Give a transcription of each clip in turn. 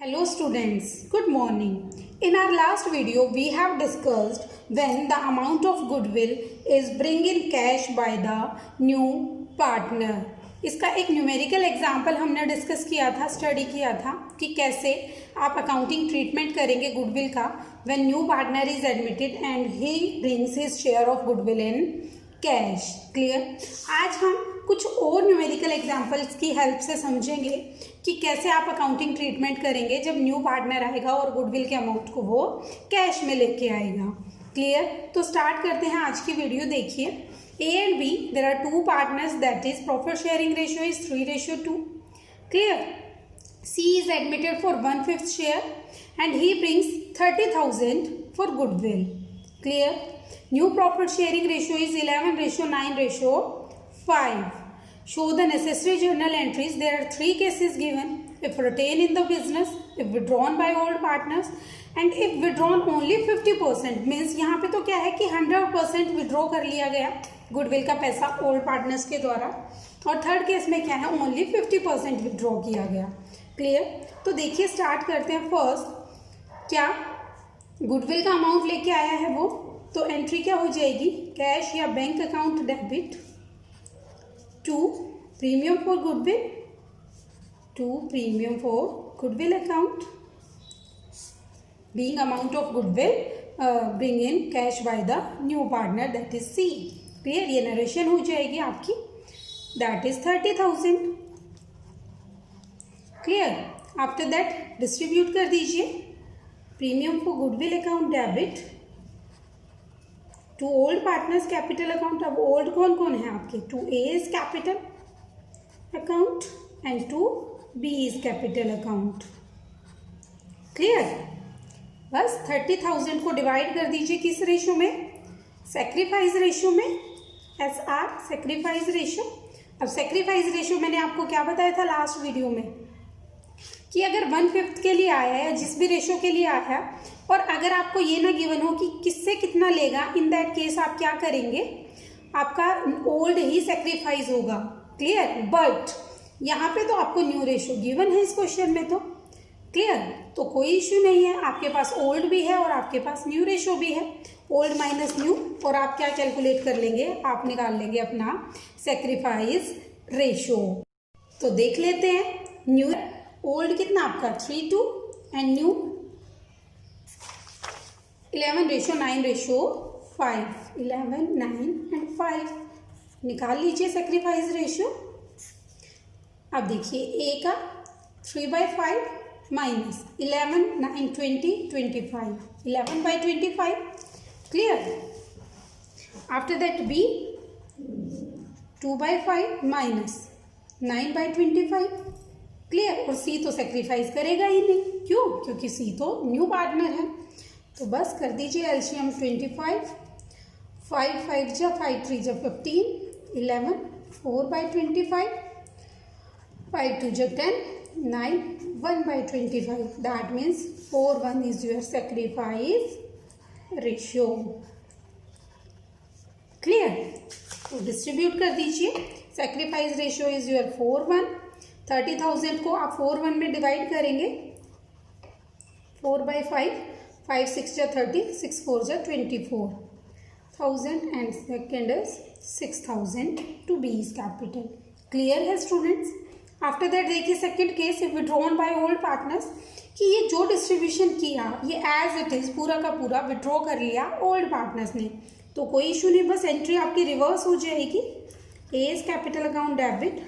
Hello students, good morning. In our last video, we have discussed when the amount of goodwill is bring in cash by the new partner. इसका एक numerical example हमने discuss किया था, study किया था कि कैसे आप अकाउंटिंग ट्रीटमेंट करेंगे गुडविल का when new partner is admitted and he brings his share of goodwill in cash. Clear. आज हम कुछ और न्यूमेरिकल एग्जांपल्स की हेल्प से समझेंगे कि कैसे आप अकाउंटिंग ट्रीटमेंट करेंगे जब न्यू पार्टनर आएगा और गुडविल के अमाउंट को वो कैश में लेके आएगा. क्लियर. तो स्टार्ट करते हैं आज की वीडियो. देखिए, A and B there are two partners, that is profit sharing ratio is 3:2. Clear. C is admitted for 1/5 share and he brings 30,000 for goodwill. Clear. New profit sharing ratio is 11:9:5. Show the necessary journal entries. There are 3 cases given: if retained in the business, if withdrawn by old partners, and if withdrawn only 50%. Means यहाँ पे तो क्या है कि 100% withdraw कर लिया गया goodwill का पैसा ओल्ड पार्टनर्स के द्वारा, और थर्ड केस में क्या है, ओनली 50% विड्रॉ किया गया. क्लियर. तो देखिए, स्टार्ट करते हैं. फर्स्ट, क्या गुडविल का अमाउंट लेके आया है वो, तो एंट्री क्या हो जाएगी, कैश या bank account debit to premium for goodwill, to premium for goodwill account being amount of goodwill bring in cash by the new partner, that is C. Clear. ये नरेशन हो जाएगी आपकी, that is 30,000. Clear. After that distribute कर दीजिए. Premium for goodwill account debit to old partners capital account. अब old कौन कौन है आपके, to A is capital account and to B is capital account. Clear. बस 30,000 को डिवाइड कर दीजिए किस रेशो में, सेक्रीफाइस रेशो में, SR सेक्रीफाइस रेशो. अब सेक्रीफाइस रेशो मैंने आपको क्या बताया था लास्ट वीडियो में, कि अगर 1/5 के लिए आया है, जिस भी रेशो के लिए आया है, और अगर आपको ये ना गिवन हो कि किससे कितना लेगा, इन दैट केस आप क्या करेंगे, आपका ओल्ड ही सेक्रीफाइस होगा. क्लियर. बट यहाँ पे तो आपको न्यू रेशो गिवन है इस क्वेश्चन में. तो क्लियर. तो कोई इश्यू नहीं है, आपके पास ओल्ड भी है और आपके पास न्यू रेशो भी है. ओल्ड माइनस न्यू, और आप क्या कैलकुलेट कर लेंगे, आप निकाल लेंगे अपना सेक्रीफाइस रेशो. तो देख लेते हैं. न्यू ओल्ड कितना आपका 3:2 एंड न्यू 11:9:5. 11, 9 एंड 5 निकाल लीजिए सेक्रीफाइस रेशियो. अब देखिए, ए का 3/5 minus 11, 9, 20, 25. 11/25. Clear. After that B 2/5 minus 9/25. Clear. और सी तो सेक्रीफाइस करेगा ही नहीं. क्यों? क्योंकि सी तो न्यू पार्टनर है. तो बस कर दीजिए एलसीएम 25. 5 5 जा 5 3 जा 15. 11 4/25. 5 2 जा 10. 9 1/25. That means 4:1 is your sacrifice ratio. Clear. तो डिस्ट्रीब्यूट कर दीजिए. Sacrifice ratio is your 4:1. 30,000 को आप 4:1 में डिवाइड करेंगे. 4/5. 5 6 जा 30. 6 4 जा 24,000 and second is 6,000 to B is capital. Clear है स्टूडेंट्स. आफ्टर दैट देखिए, second case, if withdrawn by old partners, कि ये जो डिस्ट्रीब्यूशन किया ये एज इट इज पूरा का पूरा विड्रॉ कर लिया ओल्ड पार्टनर्स ने, तो कोई इशू नहीं. बस एंट्री आपकी रिवर्स हो जाएगी. A is capital account debit,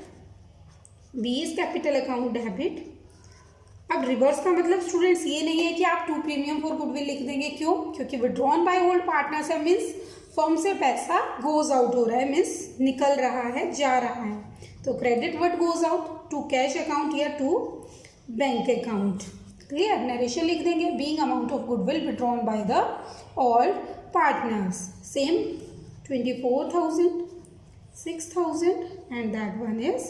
B is capital account debit. अब रिवर्स का मतलब स्टूडेंट्स ये नहीं है कि आप टू प्रीमियम फॉर गुडविल लिख देंगे. क्यों? क्योंकि विड्रॉन बाय ओल्ड पार्टनर्स है, मीन्स फर्म से पैसा गोज आउट हो रहा है, मीन्स निकल रहा है, जा रहा है. तो credit what goes out, to cash account या to bank account. Clear. Narration लिख देंगे, being amount of goodwill withdrawn by the old partners. Same 24,000, 6,000 and that one is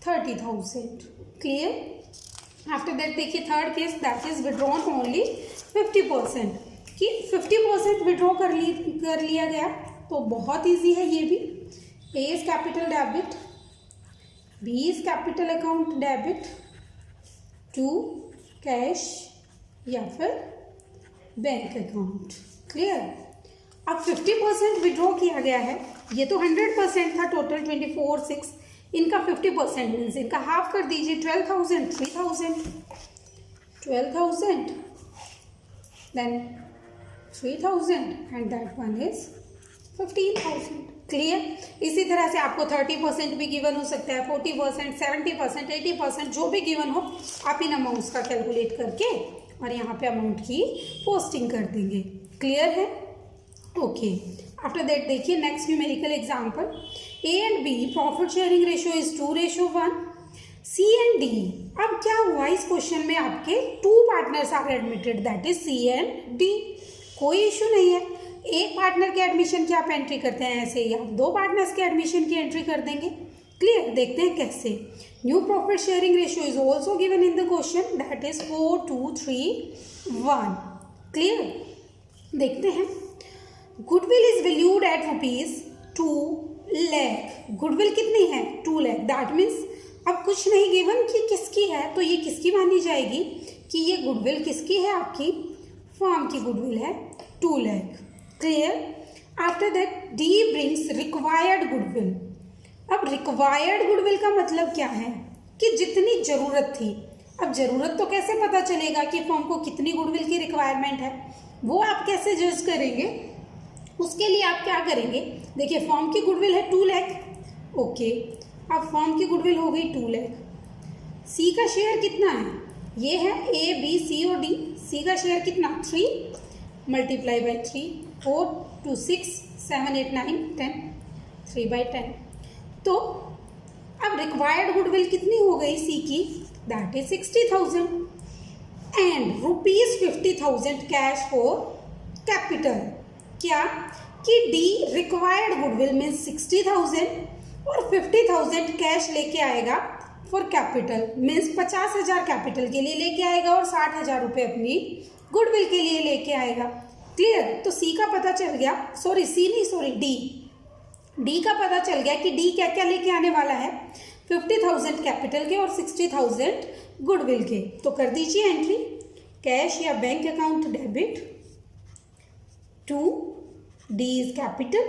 30,000. Clear. After that देखिए, third case, that is withdrawn only 50%, कि 50% withdraw कर लिया गया. तो बहुत इजी है ये भी. A is capital debit, B is capital account debit to cash या फिर बैंक अकाउंट। क्लियर। अब 50% विड्रॉ किया गया है, ये तो 100% था टोटल 24,600, इनका 50% मीन्स इनका हाफ कर दीजिए 12,000, 3,000, 12,000 then 3,000 and that one is 15,000। Clear. इसी तरह से आपको 30% भी गिवन हो सकता है, 40%, 70%, 80%, जो भी गिवन हो आप इन अमाउंट्स का कैलकुलेट करके और यहाँ पे अमाउंट की पोस्टिंग कर देंगे। क्लियर है। ओके। आफ्टर दैट देखिए next numerical example, A and B profit sharing ratio is 2:1, C and D. अब क्या हुआ इस क्वेश्चन में, आपके 2 partners are admitted, that is C and D. कोई इशू नहीं है, एक पार्टनर के एडमिशन की आप एंट्री करते हैं, ऐसे ही आप 2 पार्टनर्स के एडमिशन की एंट्री कर देंगे। क्लियर। देखते हैं कैसे। New profit sharing ratio is also given in the question, that is 4, 2, 3, 1। Clear. देखते हैं। Goodwill is valued at ₹2 lakh. Goodwill कितनी है? 2 लाख। दैट मीन्स अब कुछ नहीं गिवन कि किसकी है, तो ये किसकी मानी जाएगी कि ये गुडविल किसकी है, आपकी फर्म की गुडविल है 2 lakh. Clear. After that D brings required goodwill. अब रिक्वायर्ड गुडविल का मतलब क्या है कि जितनी जरूरत थी। अब जरूरत तो कैसे पता चलेगा कि फर्म को कितनी गुडविल की रिक्वायरमेंट है, वो आप कैसे जज करेंगे? उसके लिए आप क्या करेंगे, देखिए फर्म की गुडविल है 2 लाख। ओके, अब फर्म की गुडविल हो गई 2 लाख। सी का शेयर कितना है? ये है ए बी सी और डी। सी का शेयर कितना? 3 मल्टीप्लाई बाई 3, 4, 2, 6, 7, 8, 9, 10, 3/10। तो अब रिक्वायर्ड गुडविल कितनी हो गई सी की? That is 60,000 and ₹50,000 cash for capital. क्या कि डी रिक्वायर्ड गुडविल मीन्स 60,000 और 50,000 कैश लेके आएगा फॉर कैपिटल, मीन्स 50,000 कैपिटल के लिए लेके आएगा और 60,000 रुपये अपनी गुडविल के लिए लेके आएगा। क्लियर। तो सी का पता चल गया, डी का पता चल गया कि डी क्या क्या लेके आने वाला है, 50,000 कैपिटल के और 60,000 गुडविल के। तो कर दीजिए एंट्री, कैश या bank account debit to D is capital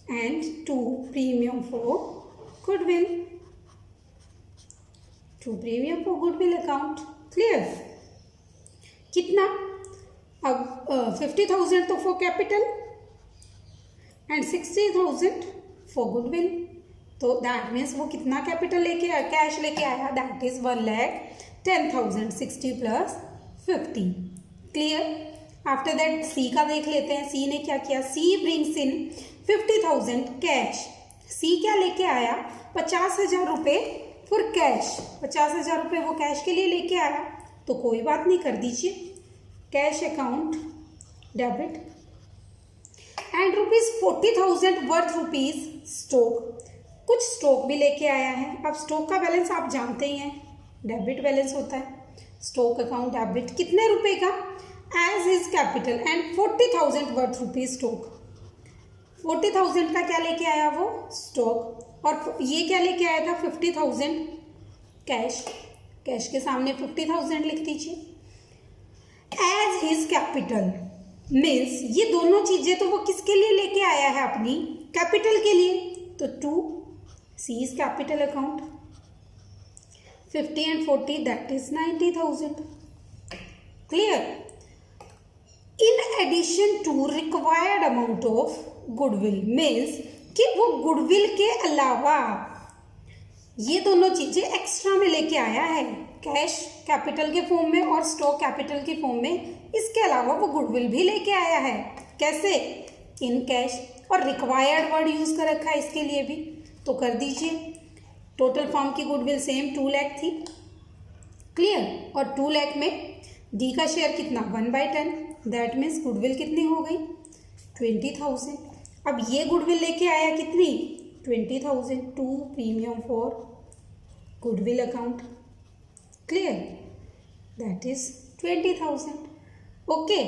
and to premium for goodwill, to premium for goodwill account. Clear. कितना? अब 50,000 तो for capital and 60,000 for goodwill, तो दैट मीन्स वो कितना कैपिटल लेके आया, कैश लेके आया, दैट इज 1,10,000, 60 + 50। क्लियर। आफ्टर दैट सी का देख लेते हैं, सी ने क्या किया, सी ब्रिंग्स इन 50,000 कैश। सी क्या लेके आया? 50,000 रुपये फॉर कैश, 50,000 रुपये वो कैश के लिए लेके आया। तो कोई बात नहीं, कर दीजिए cash account debit and ₹40,000 worth rupees stock. कुछ स्टॉक भी लेके आया है। अब स्टॉक का बैलेंस आप जानते ही हैं, डेबिट बैलेंस होता है। स्टॉक अकाउंट डेबिट कितने रुपए का? As is capital and 40,000 worth rupees stock. 40,000 का क्या लेके आया वो? स्टॉक। और ये क्या लेके आया था? 50,000 कैश। कैश के सामने 50,000 लिख दीजिए। एज हिज कैपिटल मीन्स ये दोनों चीजें तो वो किसके लिए लेके आया है? अपनी कैपिटल के लिए। तो to C is capital account, 50 and 40 that is 90,000। Clear. In addition to required amount of goodwill means कि वो गुडविल के अलावा ये दोनों चीजें एक्स्ट्रा में लेके आया है, कैश कैपिटल के फॉर्म में और स्टॉक कैपिटल के फॉर्म में। इसके अलावा वो गुडविल भी लेके आया है। कैसे? In cash. और रिक्वायर्ड वर्ड यूज कर रखा है इसके लिए भी, तो कर दीजिए। टोटल फॉर्म की गुडविल सेम 2 लाख थी। क्लियर। और 2 लाख में डी का शेयर कितना? 1/10, दैट मीन्स गुडविल कितनी हो गई? 20,000। अब ये गुडविल लेके आया कितनी? 20,000 to premium for goodwill account. Clear. That is 20,000। Okay.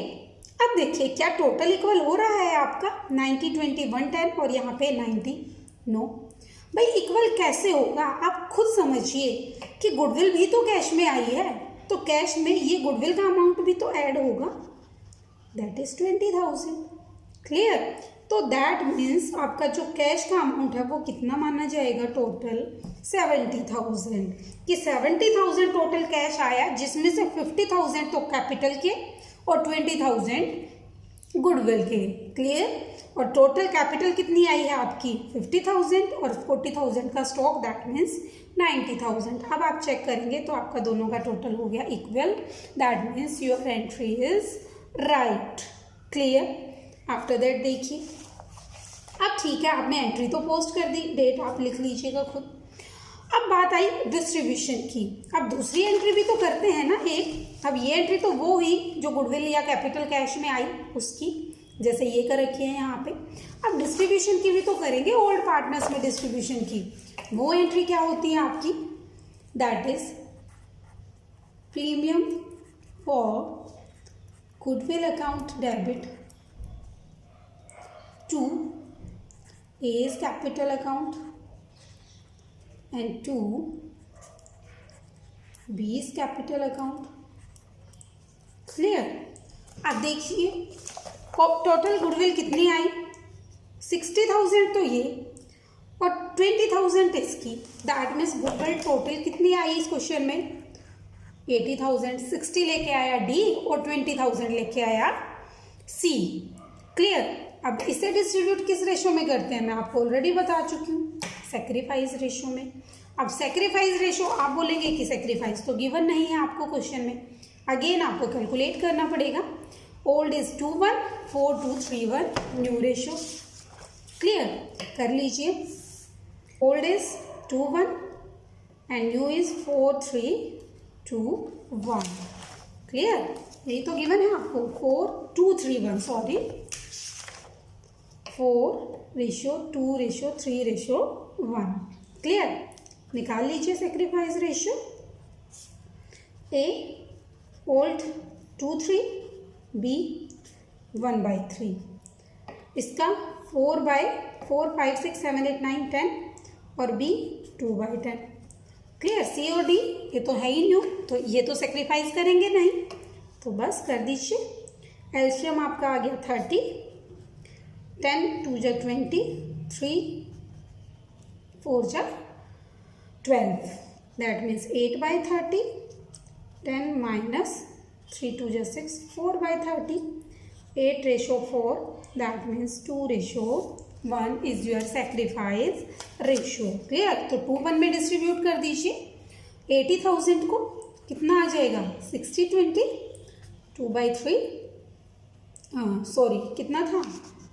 अब देखिए क्या टोटल इक्वल हो रहा है आपका 90, 20, 110 और यहाँ पे 90? नो। भाई इक्वल कैसे होगा, आप खुद समझिए कि गुडविल भी तो कैश में आई है, तो कैश में ये गुडविल का अमाउंट भी तो ऐड होगा, दैट इज 20,000। क्लियर? तो दैट मीन्स आपका जो कैश का अमाउंट है वो कितना माना जाएगा, टोटल 70,000, कि 70,000 टोटल कैश आया, जिसमें से 50,000 तो कैपिटल के और 20,000 गुडविल के। क्लियर? और टोटल कैपिटल कितनी आई है आपकी 50,000 और 40,000 का स्टॉक, दैट मीन्स 90,000। अब आप चेक करेंगे तो आपका दोनों का टोटल हो गया equal, that means your entry is right. Clear? After that देखिए, अब ठीक है आपने एंट्री तो पोस्ट कर दी, डेट आप लिख लीजिएगा खुद। अब बात आई डिस्ट्रीब्यूशन की। अब दूसरी एंट्री भी तो करते हैं ना एक। अब ये एंट्री तो वो हुई जो गुडविल या कैपिटल कैश में आई उसकी, जैसे ये कर रखी है यहाँ पे। अब डिस्ट्रीब्यूशन की भी तो करेंगे, ओल्ड पार्टनर्स में डिस्ट्रीब्यूशन की। वो एंट्री क्या होती है आपकी, that is premium for goodwill account debit to A's capital account and to B's capital account। क्लियर? अब देखिए टोटल गुडविल कितनी आई, 60,000 तो ये और 20,000 इसकी, दैट मीन्स गुडविल टोटल कितनी आई इस क्वेश्चन में 80,000। 60 लेके आया डी और 20,000 लेके आया सी। क्लियर? अब इसे डिस्ट्रीब्यूट किस रेशो में करते हैं, मैं आपको ऑलरेडी बता चुकी हूँ, सेक्रीफाइस रेशो में। अब सेक्रीफाइस रेशो आप बोलेंगे कि सेक्रीफाइस तो गिवन नहीं है आपको क्वेश्चन में, अगेन आपको कैलकुलेट करना पड़ेगा। Old is 2:1, 4:2:3:1 new ratio. Clear? कर लीजिए, old is 2:1 and new is 4:3:2:1। Clear? यही तो गिवन है आपको, 4:2:3:1, सॉरी 4:2:3:1। क्लियर? निकाल लीजिए सेक्रीफाइस रेशियो। ए ओल्ड 2:3, बी 1/3, इसका 4/4, 5, 6, 7, 8, 9, 10 और बी 2/10। क्लियर? सी और डी ये तो है ही न्यू, तो ये तो सेक्रीफाइस करेंगे नहीं, तो बस कर दीजिए। एलसीएम आपका आ गया 30, 10 2 जा 20, 3 4 जा 12, दैट मीन्स 8/30, 10 माइनस 3 2 जा 6, 4/30, 8:4, that means 2:1 is your sacrifice ratio. Clear? तो 2:1 में डिस्ट्रीब्यूट कर दीजिए। 80,000 को कितना आ जाएगा 60/20, 2/3, सॉरी कितना था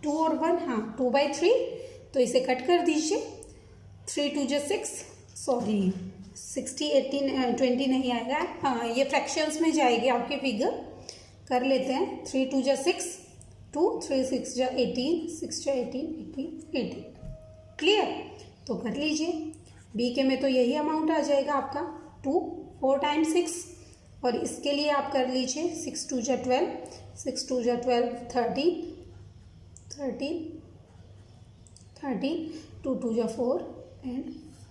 2 और 1, हाँ 2/3, तो इसे कट कर दीजिए। 3 2 जा 6, सॉरी 60 18 20 नहीं आएगा, हाँ ये फ्रैक्शंस में जाएगी आपके फिगर, कर लेते हैं। 3 2 जा 6, 2 3 6 जा 18, 6 जा 18 18। क्लियर? तो कर लीजिए। बी के में तो यही अमाउंट आ जाएगा आपका 2, 4 टाइम्स 6, और इसके लिए आप कर लीजिए 6 2 जा 12, 6 2 जा 12 13, 2 2 जा 4 एंड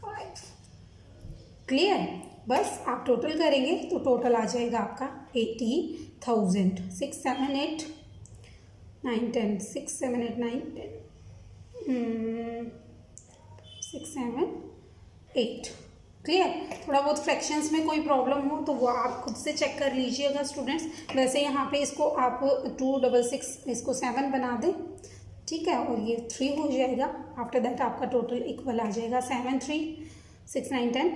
5। क्लियर? बस आप टोटल करेंगे तो टोटल आ जाएगा आपका 80,000। 6 7 8 9 10, 6 7 8 9 10, 6 7 8। क्लियर? थोड़ा बहुत फ्रैक्शंस में कोई प्रॉब्लम हो तो वो आप खुद से चेक कर लीजिएगा स्टूडेंट्स। वैसे यहाँ पे इसको आप 2 6 6 इसको 7 बना दें, ठीक है, और ये 3 हो जाएगा। आफ्टर दैट आपका टोटल इक्वल आ जाएगा 7 3 6 9 10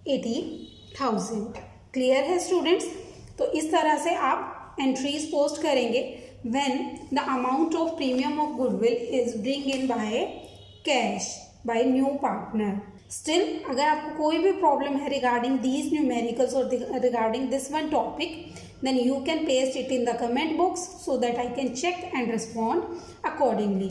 80,000। क्लियर है स्टूडेंट्स? तो इस तरह से आप एंट्रीज पोस्ट करेंगे when the amount of premium of goodwill is bring in by cash by new partner. Still अगर आपको कोई भी प्रॉब्लम है रिगार्डिंग दीज न्यूमेरिकल्स और regarding this one topic, then you can paste it in the comment box so that I can check and respond accordingly.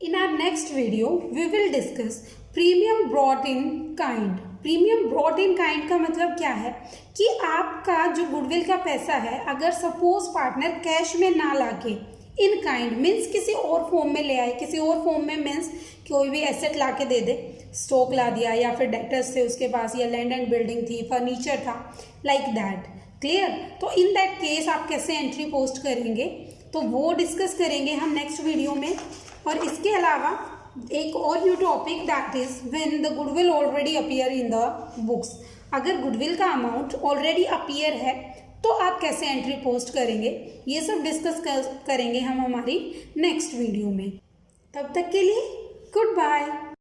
In our next video, we will discuss premium brought in kind. Premium brought in kind का मतलब क्या है कि आपका जो goodwill का पैसा है, अगर सपोज पार्टनर कैश में ना लाके इन काइंड मीन्स किसी और फॉर्म में ले आए, किसी और फॉर्म में मीन्स कोई भी एसेट ला के दे दे, स्टॉक ला दिया या फिर डेटर्स थे उसके पास या लैंड एंड बिल्डिंग थी, फर्नीचर था, लाइक दैट। क्लियर? तो इन दैट केस आप कैसे एंट्री पोस्ट करेंगे तो वो डिस्कस करेंगे हम नेक्स्ट वीडियो में। और इसके अलावा एक और new topic that is when the goodwill already appear in the books. अगर गुडविल का अमाउंट ऑलरेडी अपीयर है तो आप कैसे एंट्री पोस्ट करेंगे, ये सब डिस्कस करेंगे हम हमारी नेक्स्ट वीडियो में। तब तक के लिए गुड बाय।